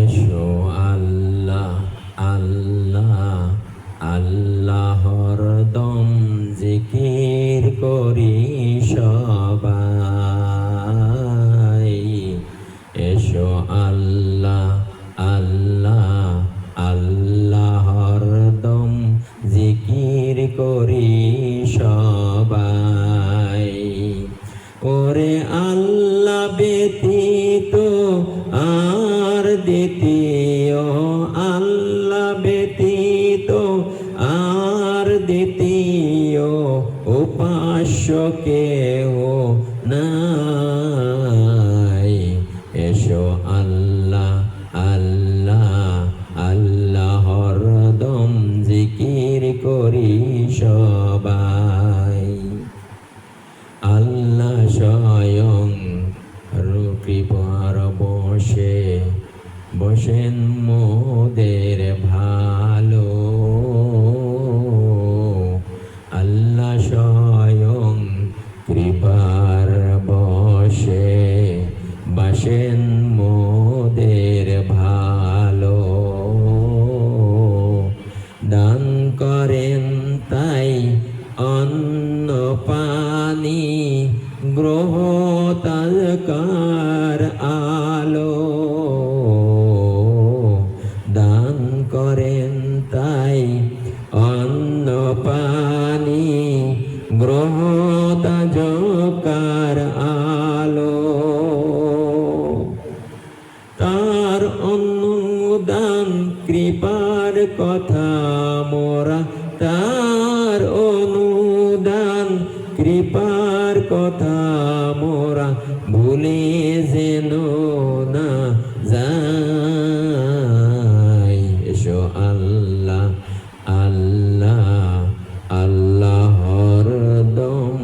এসো আল্লাহ আল্লাহ আল্লাহর দম জিকির করি সবাই। এসো আল্লাহ আল্লাহ আল্লাহর দম জিকির করি সবাই। ওরে আল্লাহ ব্যতীত আর দ্বিতীয়, আল্লাহ ব্যতীত আর দ্বিতীয় উপাস্য কেহ নাই। এসো আল্লাহ আল্লাহ আল্লাহর দম জিকির করি সবাই। আল্লাহ স্বয়ং কৃপার বসে বসেন মোদের ভালো। আল্লাহ স্বয়ং কৃপার বসে বসেন মোদের ভালো। দান করেন তাই অন্ন পানি গ্রহ তাজকার আলো। দান করেন তাই অন্ন পানি গ্রহ তাজকার আলো। তার অনুদান কৃপার কথা মোরা, তার অনুদান কৃপার কথা মোরা ভুলে যেন না যাই। এসো আল্লাহ আল্লাহ আল্লাহর দম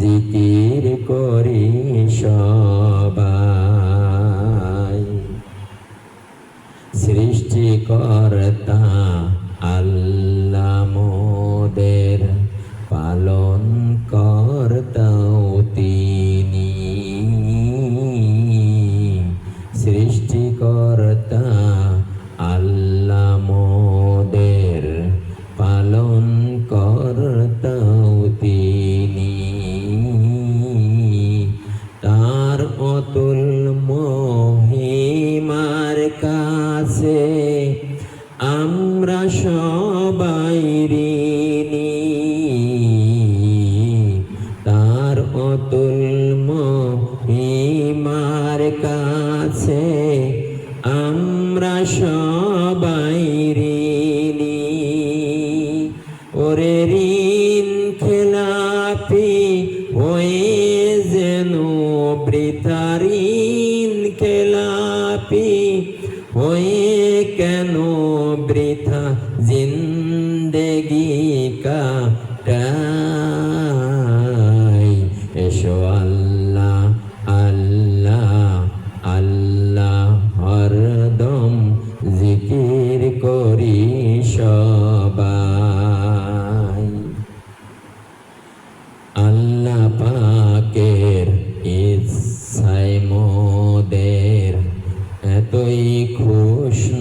জিকির করি সবাই। সৃষ্টিকর্তা আল্লাহ মোদের পালন কর্তাও তিনি। সৃষ্টিকর্তা আল্লাহ মোদের পালন কর্তাও তিনি। তার অতুল মহিমার কাছে আমরা সবাই ঋণী। তার অতুল মহিমার কাছে আমরা সবাই ঋণী। ওরে ঋণ খেলাপি হয়ে যেন বৃথা, ঋণ খেলাপি হয়ে কেন বৃথা জিন্দেগি কাটাই। এসো আল্লাহ আল্লাহ আল্লাহর দম জিকির করি সবাই। আল্লাহ পাকের ইচ্ছায় মোদের এতই খুশনসিব।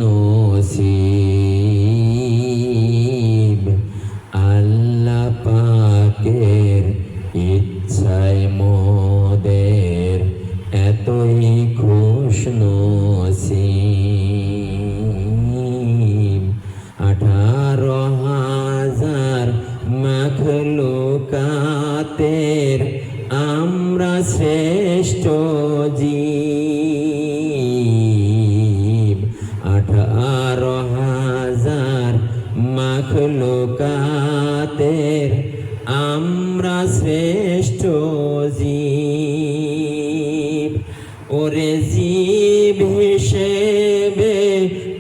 আল্লাহ পাকের ইচ্ছায় মোদের এতই খুশনসিব। 18,000 মাখলুকাতের আমরা শ্রেষ্ঠ জীব। 18,000 মাখলুকাতের আমরা শ্রেষ্ঠ জীব। ওরে জীব হিসেবে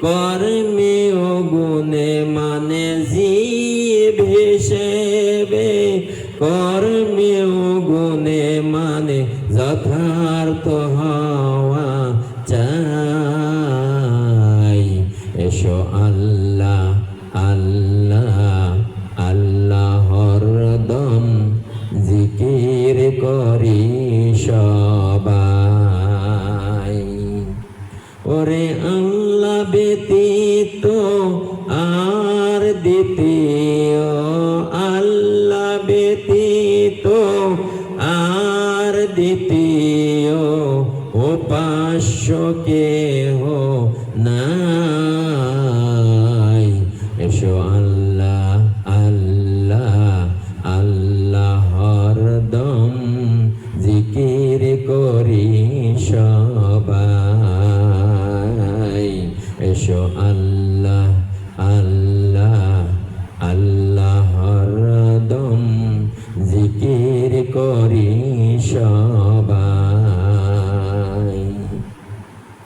কর্মে ও গুণে মানে, জীব হিসেবে কর্মে ও গুণে মানে যথার্থ হওয়া চাই। এসো আল্লাহ আল্লাহ আল্লাহর দম জিকির করি সবাই। ওরে আল্লাহ ব্যতীত আর দ্বিতীয়, আল্লাহ ব্যতীত আর দ্বিতীয় উপাস্য কেহ নাই।